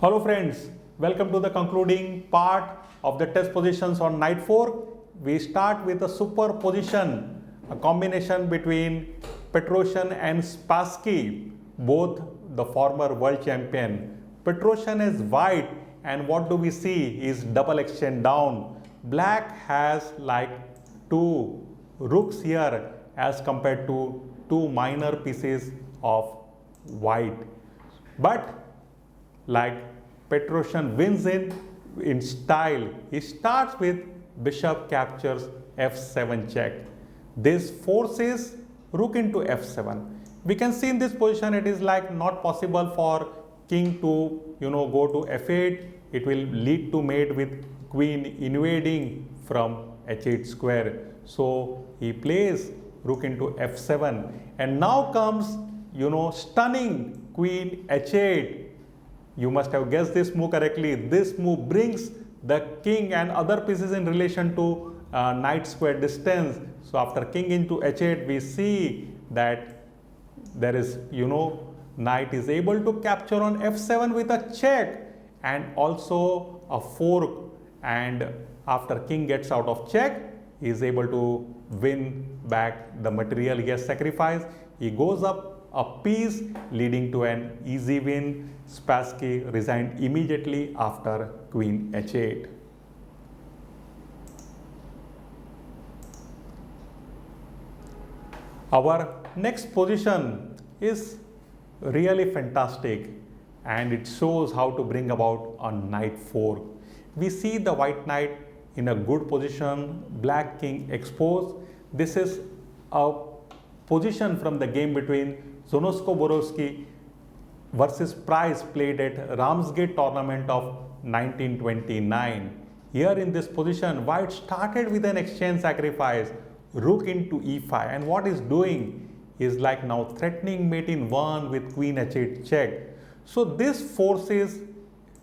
Hello friends, welcome to the concluding part of the test positions on knight 4. We start with a superposition, a combination between Petrosian and Spassky, both the former world champion. Petrosian is white and what do we see is double exchange down. Black has like two rooks here as compared to two minor pieces of white. But like Petrosian wins in style. He starts with bishop captures f7 check. This forces rook into f7. We can see in this position it is like not possible for king to go to f8. It will lead to mate with queen invading from h8 square. So he plays rook into f7 and now comes stunning queen h8. You must have guessed this move correctly. This move brings the king and other pieces in relation to knight square distance. So after king into h8, we see that there is, knight is able to capture on f7 with a check and also a fork. And after king gets out of check, he is able to win back the material he has sacrificed. He goes up a piece leading to an easy win. Spassky resigned immediately after queen h8. Our next position is really fantastic and it shows how to bring about a knight 4. We see the white knight in a good position, black king exposed. This is a position from the game between Zonosko-Borovsky versus Price played at Ramsgate tournament of 1929. Here in this position, white started with an exchange sacrifice, rook into e5, and what is doing is like now threatening mate in 1 with queen h8 check. So this forces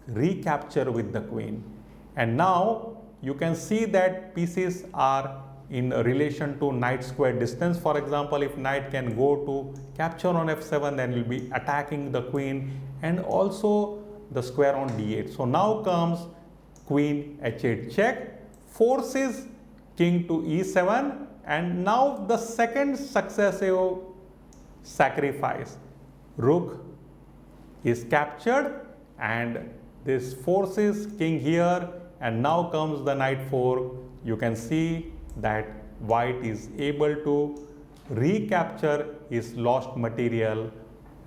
recapture with the queen, and now you can see that pieces are in relation to knight square distance. For example, if knight can go to capture on f7, then will be attacking the queen and also the square on d8. So now comes queen h8 check, forces king to e7, and now the second successive sacrifice. Rook is captured and this forces king here, and now comes the knight 4. You can see that white is able to recapture his lost material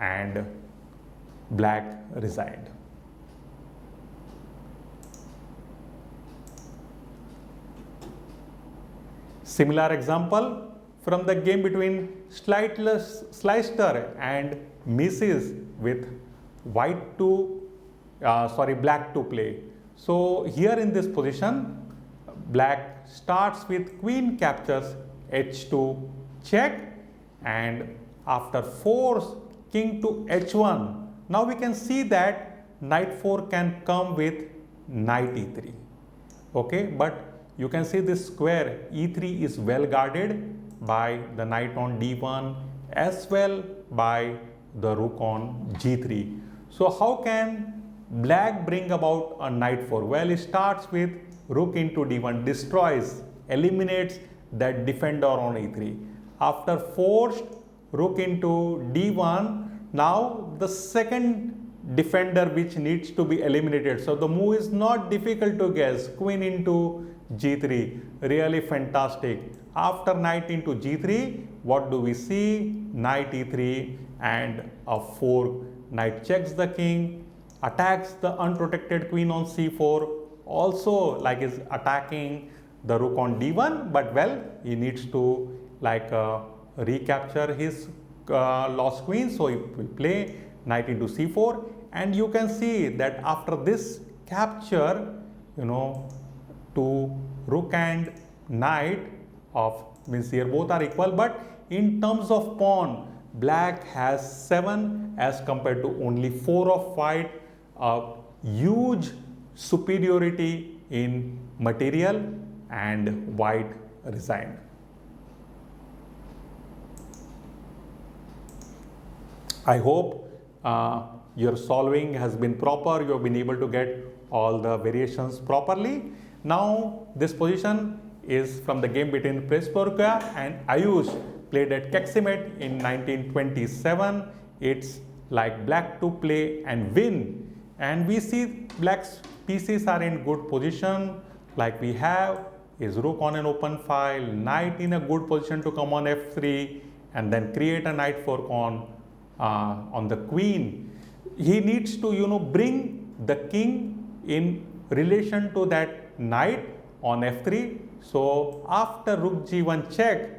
and black resigned. Similar example from the game between Sleister and Mrs. with black to play. So here in this position, black starts with queen captures h2 check, and after force king to h1. Now we can see that knight 4 can come with knight e3. Okay, but you can see this square e3 is well guarded by the knight on d1 as well by the rook on g3. So how can black bring about a knight 4? Well, it starts with rook into d1, destroys, eliminates that defender on e3. After forced rook into d1, now the second defender which needs to be eliminated. So the move is not difficult to guess. Queen into g3, really fantastic. After knight into g3, what do we see? Knight e3 and a fork. Knight checks the king, attacks the unprotected queen on c4, also like is attacking the rook on d1, but well, he needs to recapture his lost queen, so he will play knight into c4, and you can see that after this capture, to rook and knight of means here both are equal, but in terms of pawn, black has 7 as compared to only 4 of white. A huge superiority in material, and white resigned. I hope your solving has been proper, you have been able to get all the variations properly. Now this position is from the game between Praful and Ayush, played at Keximet in 1927. It's like black to play and win, and we see black's pieces are in good position, like we have is rook on an open file, knight in a good position to come on f3, and then create a knight fork on the queen. He needs to bring the king in relation to that knight on f3. So after rook g1 check,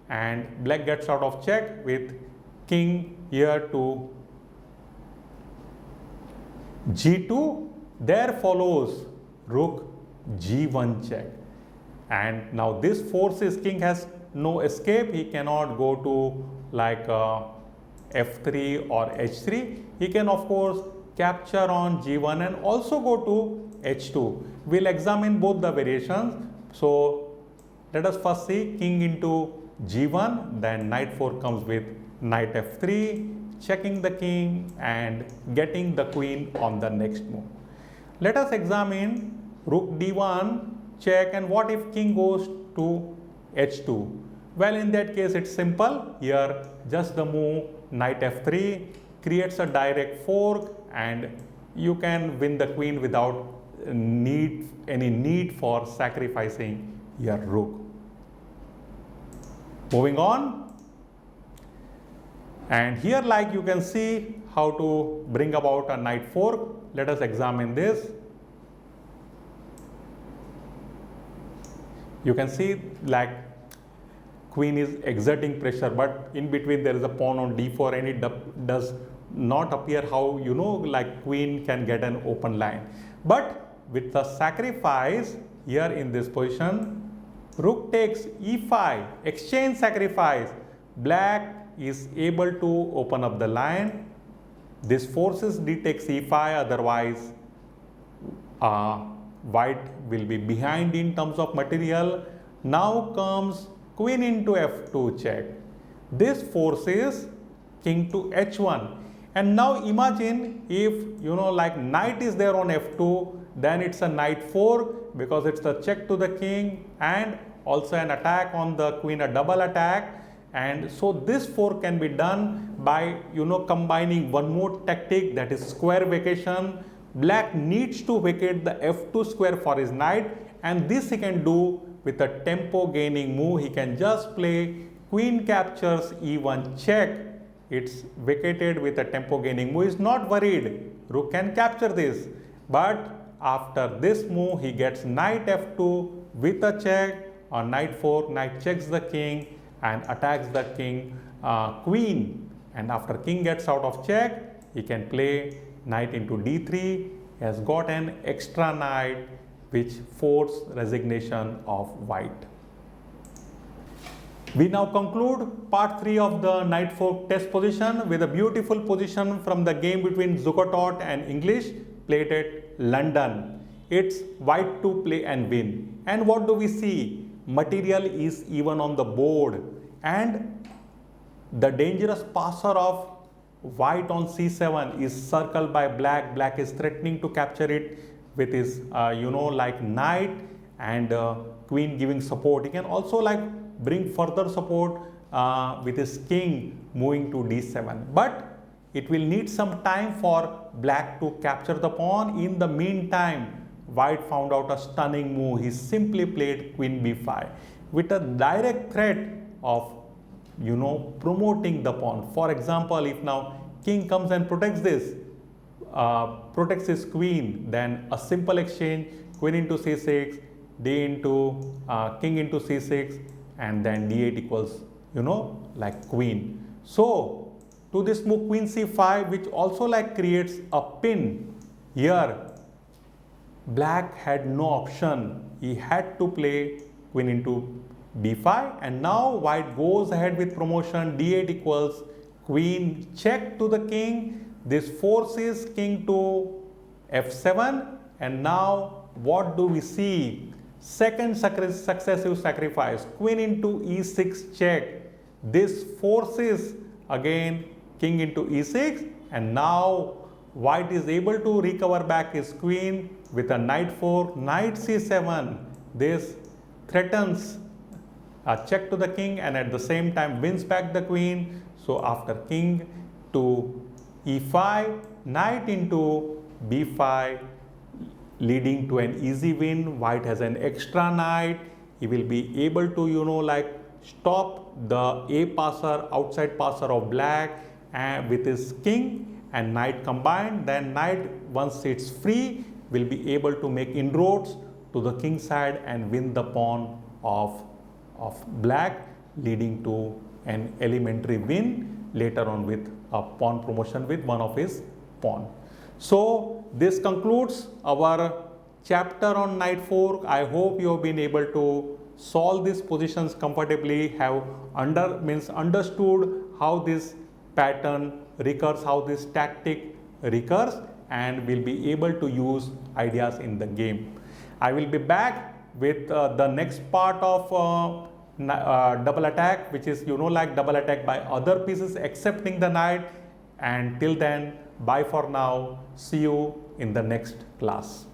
and black gets out of check with king here to g2, there follows rook g1 check, and now this forces king has no escape. He cannot go to like f3 or h3. He can of course capture on g1 and also go to h2. We'll examine both the variations. So let us first see king into g1, then knight 4 comes with knight f3, checking the king and getting the queen on the next move. Let us examine rook d1 check, and what if king goes to h2? Well, in that case it's simple. Here just the move knight f3 creates a direct fork, and you can win the queen without any need for sacrificing your rook. Moving on, and here like you can see how to bring about a knight fork. Let us examine this. You can see like queen is exerting pressure, but in between there is a pawn on d4, and it does not appear how like queen can get an open line. But with the sacrifice here in this position, rook takes e5, exchange sacrifice, black is able to open up the line. This forces d takes e5, otherwise white will be behind in terms of material. Now comes queen into f2 check. This forces king to h1, and now imagine if like knight is there on f2, then it's a knight fork because it's a check to the king and also an attack on the queen, a double attack. And so this fork can be done by combining one more tactic, that is square vacation. Black needs to vacate the f2 square for his knight, and this he can do with a tempo gaining move. He can just play queen captures e1 check. It's vacated with a tempo gaining move. He's not worried, rook can capture this. But after this move he gets knight f2 with a check, on knight 4 knight checks the king and attacks the king queen, and after king gets out of check, he can play knight into d3. He has got an extra knight which forces resignation of white. We now conclude part 3 of the knight fork test position with a beautiful position from the game between Zukertort and English, played at London. It's white to play and win. And what do we see? Material is even on the board, and the dangerous passer of white on c7 is circled by black. Black is threatening to capture it with his like knight and queen giving support. He can also like bring further support with his king moving to d7, but it will need some time for black to capture the pawn. In the meantime, white found out a stunning move. He simply played queen b5 with a direct threat of promoting the pawn. For example, if now king comes and protects this, protects his queen, then a simple exchange, queen into c6, d into king into c6, and then d8 equals like queen. So to this move queen c5, which also like creates a pin here, black had no option. He had to play queen into b5, and now white goes ahead with promotion. d8 equals queen check to the king. This forces king to f7, and now what do we see? Second successive sacrifice, queen into e6 check. This forces again king into e6, and now white is able to recover back his queen with a knight 4, knight c7. This threatens a check to the king and at the same time wins back the queen. So after king to e5, knight into b5, leading to an easy win. White has an extra knight. He will be able to stop the a passer, outside passer of black and with his king and knight combined. Then knight, once it's free, will be able to make inroads to the king side and win the pawn of black, leading to an elementary win later on with a pawn promotion with one of his pawn. So this concludes our chapter on knight 4. I hope you have been able to solve these positions comfortably, have understood how this pattern recurs, how this tactic recurs, and will be able to use ideas in the game. I will be back with the next part of double attack, which is like double attack by other pieces excepting the knight. And till then, bye for now. See you in the next class.